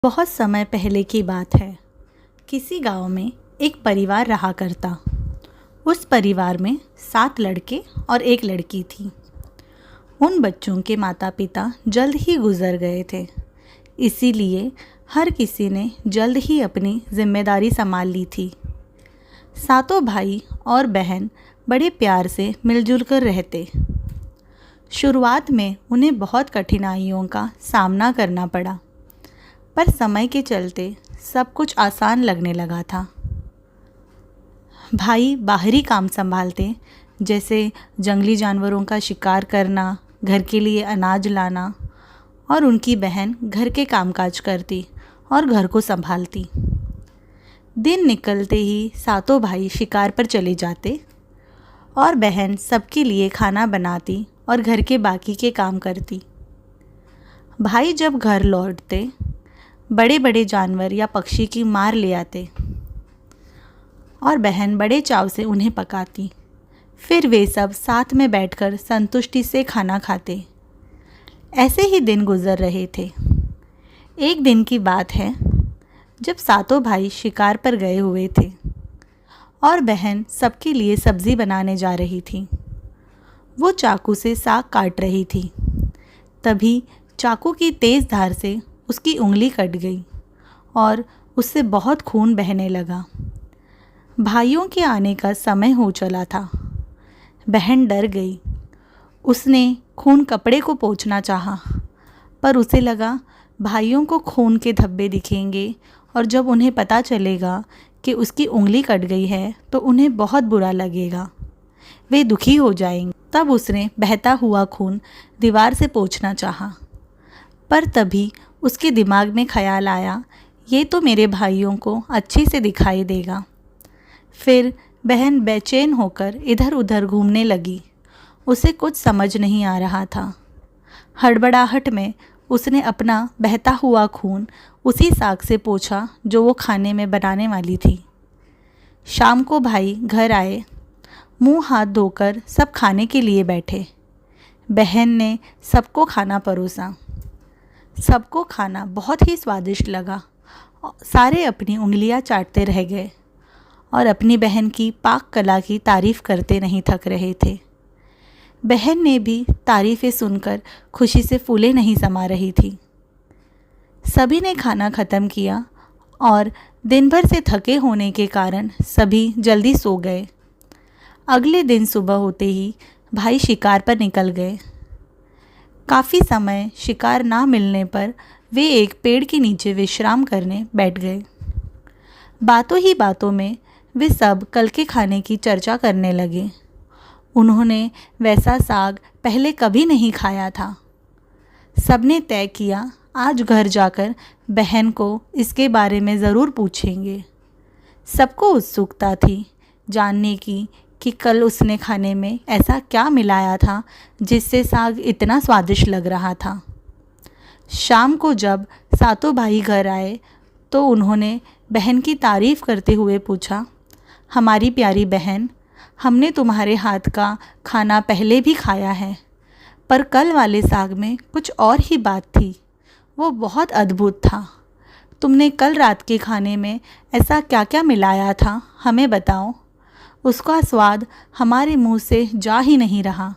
बहुत समय पहले की बात है। किसी गांव में एक परिवार रहा करता। उस परिवार में 7 लड़के और एक लड़की थी। उन बच्चों के माता पिता जल्द ही गुजर गए थे, इसीलिए हर किसी ने जल्द ही अपनी जिम्मेदारी संभाल ली थी। सातों भाई और बहन बड़े प्यार से मिलजुल कर रहते। शुरुआत में उन्हें बहुत कठिनाइयों का सामना करना पड़ा, पर समय के चलते सब कुछ आसान लगने लगा था। भाई बाहरी काम संभालते, जैसे जंगली जानवरों का शिकार करना, घर के लिए अनाज लाना, और उनकी बहन घर के कामकाज करती और घर को संभालती। दिन निकलते ही सातों भाई शिकार पर चले जाते और बहन सबके लिए खाना बनाती और घर के बाकी के काम करती। भाई जब घर लौटते बड़े बड़े जानवर या पक्षी की मार ले आते और बहन बड़े चाव से उन्हें पकाती। फिर वे सब साथ में बैठकर संतुष्टि से खाना खाते। ऐसे ही दिन गुजर रहे थे। एक दिन की बात है, जब सातों भाई शिकार पर गए हुए थे और बहन सबके लिए सब्ज़ी बनाने जा रही थी। वो चाकू से साग काट रही थी। तभी चाकू की तेज़ धार से उसकी उंगली कट गई और उससे बहुत खून बहने लगा। भाइयों के आने का समय हो चला था। बहन डर गई। उसने खून कपड़े को पोंछना चाहा, पर उसे लगा भाइयों को खून के धब्बे दिखेंगे और जब उन्हें पता चलेगा कि उसकी उंगली कट गई है तो उन्हें बहुत बुरा लगेगा, वे दुखी हो जाएंगे। तब उसने बहता हुआ खून दीवार से पोंछना चाहा, पर तभी उसके दिमाग में ख्याल आया, ये तो मेरे भाइयों को अच्छे से दिखाई देगा। फिर बहन बेचैन होकर इधर उधर घूमने लगी। उसे कुछ समझ नहीं आ रहा था। हड़बड़ाहट में उसने अपना बहता हुआ खून उसी साग से पोंछा जो वो खाने में बनाने वाली थी। शाम को भाई घर आए। मुंह हाथ धोकर सब खाने के लिए बैठे। बहन ने सबको खाना परोसा। सबको खाना बहुत ही स्वादिष्ट लगा। सारे अपनी उंगलियां चाटते रह गए और अपनी बहन की पाक कला की तारीफ़ करते नहीं थक रहे थे। बहन ने भी तारीफ़ें सुनकर खुशी से फूले नहीं समा रही थी। सभी ने खाना ख़त्म किया और दिन भर से थके होने के कारण सभी जल्दी सो गए। अगले दिन सुबह होते ही भाई शिकार पर निकल गए। काफ़ी समय शिकार ना मिलने पर वे एक पेड़ के नीचे विश्राम करने बैठ गए। बातों ही बातों में वे सब कल के खाने की चर्चा करने लगे। उन्होंने वैसा साग पहले कभी नहीं खाया था। सबने तय किया आज घर जाकर बहन को इसके बारे में ज़रूर पूछेंगे। सबको उत्सुकता थी जानने की कि कल उसने खाने में ऐसा क्या मिलाया था जिससे साग इतना स्वादिष्ट लग रहा था। शाम को जब सातों भाई घर आए तो उन्होंने बहन की तारीफ़ करते हुए पूछा, हमारी प्यारी बहन, हमने तुम्हारे हाथ का खाना पहले भी खाया है, पर कल वाले साग में कुछ और ही बात थी। वो बहुत अद्भुत था। तुमने कल रात के खाने में ऐसा क्या क्या मिलाया था, हमें बताओ। उसका स्वाद हमारे मुंह से जा ही नहीं रहा।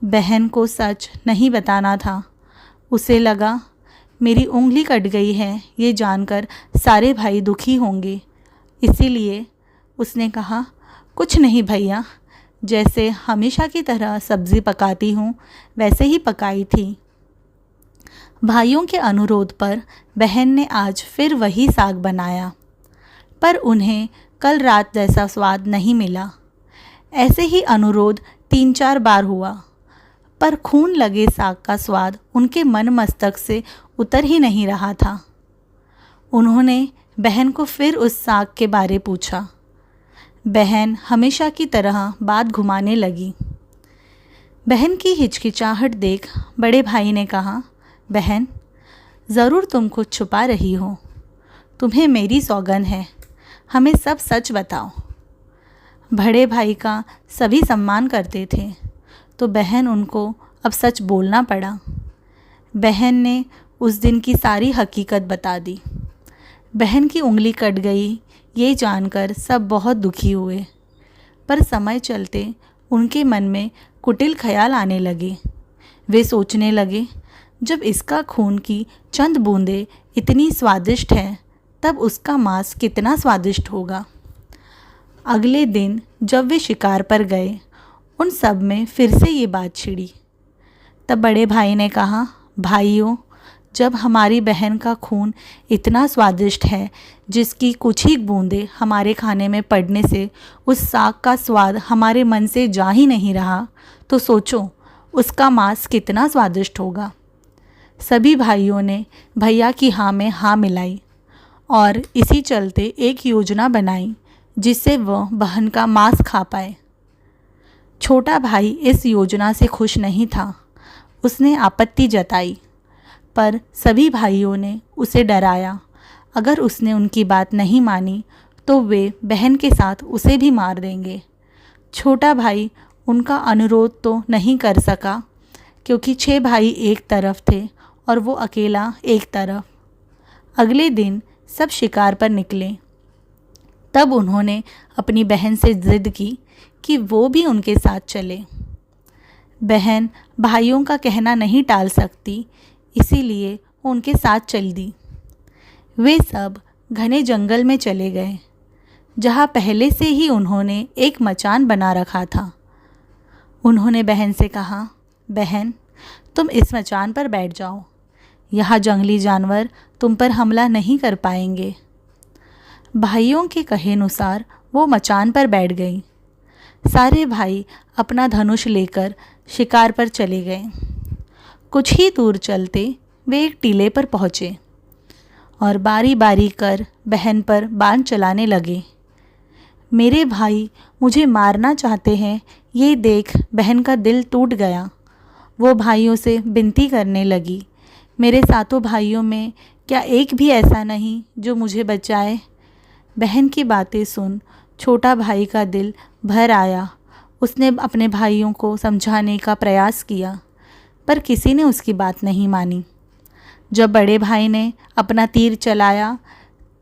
बहन को सच नहीं बताना था। उसे लगा मेरी उंगली कट गई है ये जानकर सारे भाई दुखी होंगे, इसीलिए उसने कहा, कुछ नहीं भैया, जैसे हमेशा की तरह सब्ज़ी पकाती हूँ वैसे ही पकाई थी। भाइयों के अनुरोध पर बहन ने आज फिर वही साग बनाया, पर उन्हें कल रात जैसा स्वाद नहीं मिला। ऐसे ही अनुरोध 3-4 बार हुआ, पर खून लगे साग का स्वाद उनके मन मस्तक से उतर ही नहीं रहा था। उन्होंने बहन को फिर उस साग के बारे पूछा। बहन हमेशा की तरह बात घुमाने लगी। बहन की हिचकिचाहट देख बड़े भाई ने कहा, बहन, ज़रूर तुम कुछ छुपा रही हो। तुम्हें मेरी सौगंध है, हमें सब सच बताओ। बड़े भाई का सभी सम्मान करते थे, तो बहन उनको अब सच बोलना पड़ा। बहन ने उस दिन की सारी हकीकत बता दी। बहन की उंगली कट गई ये जानकर सब बहुत दुखी हुए, पर समय चलते उनके मन में कुटिल ख्याल आने लगे। वे सोचने लगे, जब इसका खून की चंद बूंदें इतनी स्वादिष्ट हैं, तब उसका मांस कितना स्वादिष्ट होगा। अगले दिन जब वे शिकार पर गए, उन सब में फिर से ये बात छिड़ी। तब बड़े भाई ने कहा, भाइयों, जब हमारी बहन का खून इतना स्वादिष्ट है, जिसकी कुछ ही बूंदें हमारे खाने में पड़ने से उस साग का स्वाद हमारे मन से जा ही नहीं रहा, तो सोचो उसका मांस कितना स्वादिष्ट होगा। सभी भाइयों ने भैया की हाँ में हाँ मिलाई और इसी चलते एक योजना बनाई जिससे वह बहन का मांस खा पाए। छोटा भाई इस योजना से खुश नहीं था। उसने आपत्ति जताई, पर सभी भाइयों ने उसे डराया। अगर उसने उनकी बात नहीं मानी तो वे बहन के साथ उसे भी मार देंगे। छोटा भाई उनका अनुरोध तो नहीं कर सका, क्योंकि 6 भाई एक तरफ थे और वो अकेला एक तरफ। अगले दिन सब शिकार पर निकले। तब उन्होंने अपनी बहन से जिद की कि वो भी उनके साथ चले। बहन भाइयों का कहना नहीं टाल सकती, इसीलिए उनके साथ चल दी। वे सब घने जंगल में चले गए, जहाँ पहले से ही उन्होंने एक मचान बना रखा था। उन्होंने बहन से कहा, बहन, तुम इस मचान पर बैठ जाओ, यहाँ जंगली जानवर तुम पर हमला नहीं कर पाएंगे। भाइयों के कहे अनुसार वो मचान पर बैठ गई। सारे भाई अपना धनुष लेकर शिकार पर चले गए। कुछ ही दूर चलते वे एक टीले पर पहुँचे और बारी बारी कर बहन पर बाण चलाने लगे। मेरे भाई मुझे मारना चाहते हैं, ये देख बहन का दिल टूट गया। वो भाइयों से विनती करने लगी, मेरे सातों भाइयों में क्या एक भी ऐसा नहीं जो मुझे बचाए। बहन की बातें सुन छोटा भाई का दिल भर आया। उसने अपने भाइयों को समझाने का प्रयास किया, पर किसी ने उसकी बात नहीं मानी। जब बड़े भाई ने अपना तीर चलाया,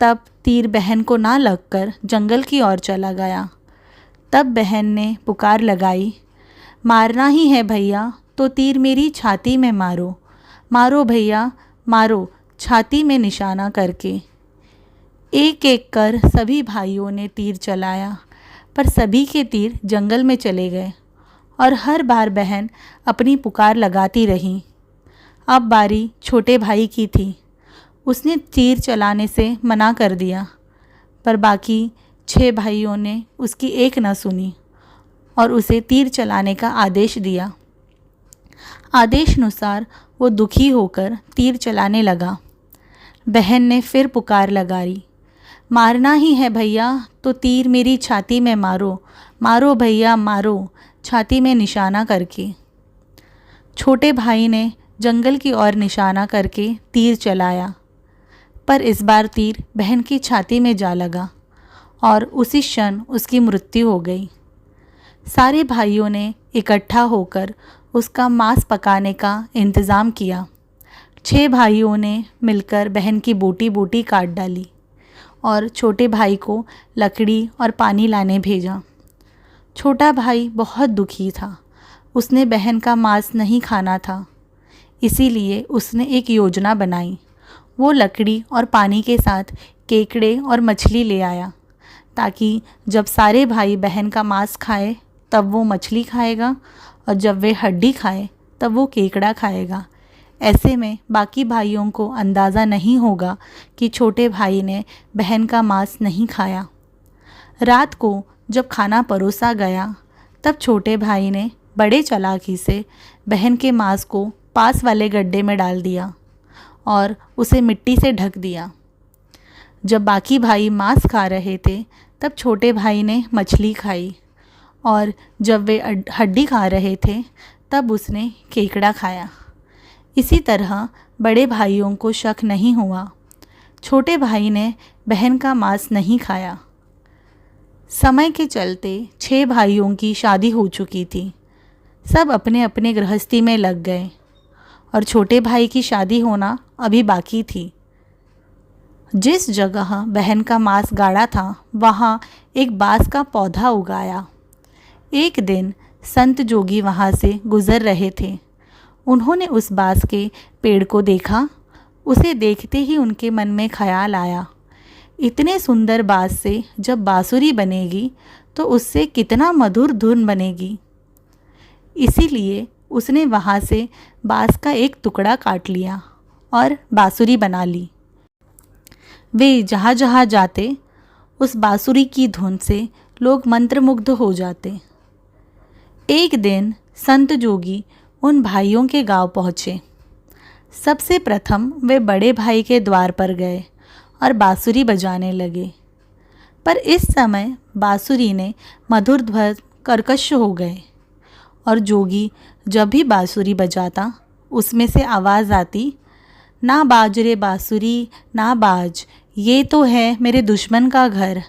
तब तीर बहन को ना लगकर जंगल की ओर चला गया। तब बहन ने पुकार लगाई, मारना ही है भैया तो तीर मेरी छाती में मारो, मारो भैया मारो, छाती में निशाना करके। एक एक कर सभी भाइयों ने तीर चलाया, पर सभी के तीर जंगल में चले गए और हर बार बहन अपनी पुकार लगाती रही। अब बारी छोटे भाई की थी। उसने तीर चलाने से मना कर दिया, पर बाकी 6 भाइयों ने उसकी एक न सुनी और उसे तीर चलाने का आदेश दिया। आदेशानुसार वो दुखी होकर तीर चलाने लगा। बहन ने फिर पुकार लगाई, मारना ही है भैया तो तीर मेरी छाती में मारो, मारो भैया मारो, छाती में निशाना करके। छोटे भाई ने जंगल की ओर निशाना करके तीर चलाया, पर इस बार तीर बहन की छाती में जा लगा और उसी क्षण उसकी मृत्यु हो गई। सारे भाइयों ने इकट्ठा होकर उसका मांस पकाने का इंतज़ाम किया। 6 भाइयों ने मिलकर बहन की बोटी बोटी काट डाली और छोटे भाई को लकड़ी और पानी लाने भेजा। छोटा भाई बहुत दुखी था। उसने बहन का मांस नहीं खाना था, इसीलिए उसने एक योजना बनाई। वो लकड़ी और पानी के साथ केकड़े और मछली ले आया, ताकि जब सारे भाई बहन का मांस खाए तब वो मछली खाएगा और जब वे हड्डी खाए तब वो केकड़ा खाएगा। ऐसे में बाकी भाइयों को अंदाज़ा नहीं होगा कि छोटे भाई ने बहन का मांस नहीं खाया। रात को जब खाना परोसा गया, तब छोटे भाई ने बड़े चालाकी से बहन के मांस को पास वाले गड्ढे में डाल दिया और उसे मिट्टी से ढक दिया। जब बाकी भाई मांस खा रहे थे, तब छोटे भाई ने मछली खाई और जब वे हड्डी खा रहे थे, तब उसने केकड़ा खाया। इसी तरह बड़े भाइयों को शक नहीं हुआ। छोटे भाई ने बहन का मांस नहीं खाया। समय के चलते 6 भाइयों की शादी हो चुकी थी। सब अपने अपने गृहस्थी में लग गए और छोटे भाई की शादी होना अभी बाकी थी। जिस जगह बहन का मांस गाड़ा था वहाँ एक बांस का पौधा उगाया। एक दिन संत जोगी वहाँ से गुजर रहे थे। उन्होंने उस बांस के पेड़ को देखा। उसे देखते ही उनके मन में ख्याल आया, इतने सुंदर बांस से जब बांसुरी बनेगी तो उससे कितना मधुर धुन बनेगी। इसीलिए उसने वहाँ से बांस का एक टुकड़ा काट लिया और बांसुरी बना ली। वे जहाँ जहाँ जाते उस बांसुरी की धुन से लोग मंत्रमुग्ध हो जाते। एक दिन संत जोगी उन भाइयों के गांव पहुँचे। सबसे प्रथम वे बड़े भाई के द्वार पर गए और बांसुरी बजाने लगे। पर इस समय बांसुरी ने मधुर ध्वन कर्कश हो गए और जोगी जब भी बांसुरी बजाता उसमें से आवाज़ आती, ना बाज रे बांसुरी ना बाज, ये तो है मेरे दुश्मन का घर।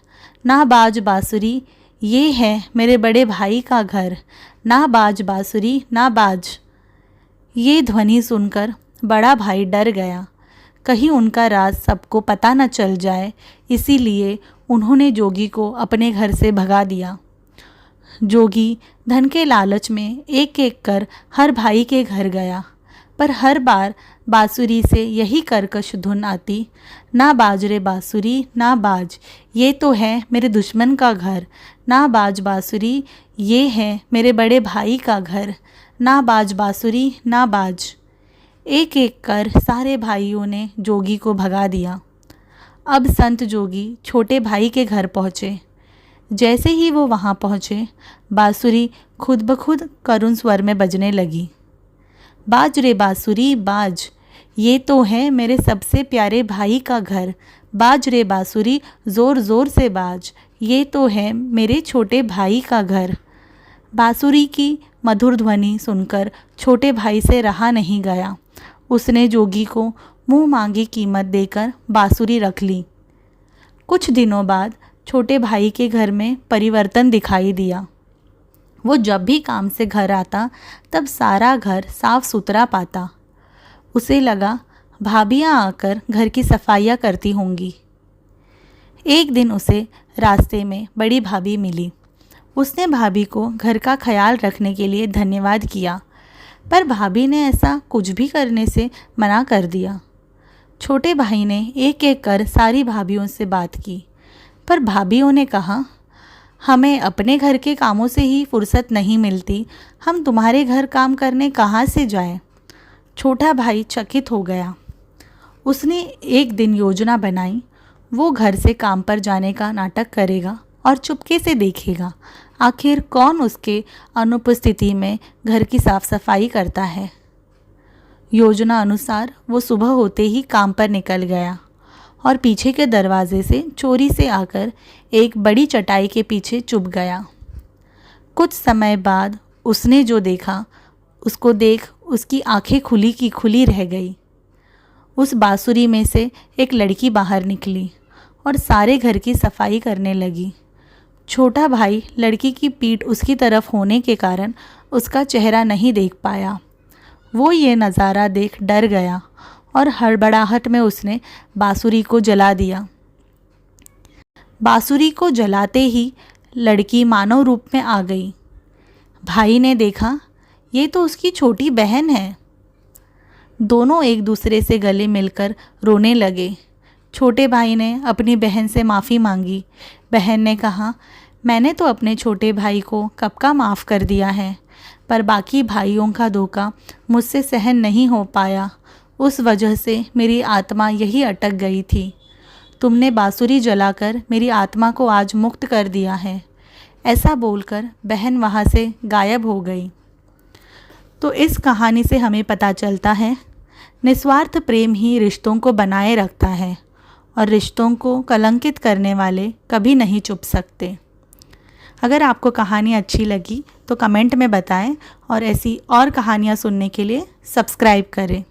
ना बाज बांसुरी, ये है मेरे बड़े भाई का घर। ना बाज बांसुरी ना बाज। ये ध्वनि सुनकर बड़ा भाई डर गया, कहीं उनका राज सबको पता न चल जाए, इसीलिए उन्होंने जोगी को अपने घर से भगा दिया। जोगी धन के लालच में एक एक कर हर भाई के घर गया, पर हर बार बांसुरी से यही कर्कश धुन आती, ना बाज रे बांसुरी ना बाज, ये तो है मेरे दुश्मन का घर। ना बाज बांसुरी, ये है मेरे बड़े भाई का घर। ना बाज बांसुरी ना बाज। एक एक कर सारे भाइयों ने जोगी को भगा दिया। अब संत जोगी छोटे भाई के घर पहुँचे। जैसे ही वो वहाँ पहुँचे, बांसुरी खुद ब खुद करुण स्वर में बजने लगी। बाज रे बांसुरी बाज, ये तो है मेरे सबसे प्यारे भाई का घर। बाज रे बांसुरी, ज़ोर ज़ोर से बाज, ये तो है मेरे छोटे भाई का घर। बांसुरी की मधुर ध्वनि सुनकर छोटे भाई से रहा नहीं गया। उसने जोगी को मुँह मांगी कीमत देकर बांसुरी रख ली। कुछ दिनों बाद छोटे भाई के घर में परिवर्तन दिखाई दिया। वो जब भी काम से घर आता तब सारा घर साफ सुथरा पाता। उसे लगा भाभियाँ आकर घर की सफाइयाँ करती होंगी। एक दिन उसे रास्ते में बड़ी भाभी मिली। उसने भाभी को घर का ख्याल रखने के लिए धन्यवाद किया, पर भाभी ने ऐसा कुछ भी करने से मना कर दिया। छोटे भाई ने एक एक कर सारी भाभियों से बात की, पर भाभियों ने कहा, हमें अपने घर के कामों से ही फुर्सत नहीं मिलती, हम तुम्हारे घर काम करने कहाँ से जाएं? छोटा भाई चकित हो गया। उसने एक दिन योजना बनाई, वो घर से काम पर जाने का नाटक करेगा और चुपके से देखेगा आखिर कौन उसके अनुपस्थिति में घर की साफ सफाई करता है। योजना अनुसार वो सुबह होते ही काम पर निकल गया और पीछे के दरवाजे से चोरी से आकर एक बड़ी चटाई के पीछे छुप गया। कुछ समय बाद उसने जो देखा उसको देख उसकी आंखें खुली की खुली रह गई। उस बांसुरी में से एक लड़की बाहर निकली और सारे घर की सफाई करने लगी। छोटा भाई लड़की की पीठ उसकी तरफ होने के कारण उसका चेहरा नहीं देख पाया। वो ये नज़ारा देख डर गया और हड़बड़ाहट में उसने बांसुरी को जला दिया। बांसुरी को जलाते ही लड़की मानव रूप में आ गई। भाई ने देखा ये तो उसकी छोटी बहन है। दोनों एक दूसरे से गले मिलकर रोने लगे। छोटे भाई ने अपनी बहन से माफ़ी मांगी। बहन ने कहा, मैंने तो अपने छोटे भाई को कब का माफ़ कर दिया है, पर बाकी भाइयों का धोखा मुझसे सहन नहीं हो पाया। उस वजह से मेरी आत्मा यही अटक गई थी। तुमने बांसुरी जलाकर मेरी आत्मा को आज मुक्त कर दिया है। ऐसा बोलकर बहन वहाँ से गायब हो गई। तो इस कहानी से हमें पता चलता है, निस्वार्थ प्रेम ही रिश्तों को बनाए रखता है और रिश्तों को कलंकित करने वाले कभी नहीं चुप सकते। अगर आपको कहानी अच्छी लगी तो कमेंट में बताएं और ऐसी और कहानियाँ सुनने के लिए सब्सक्राइब करें।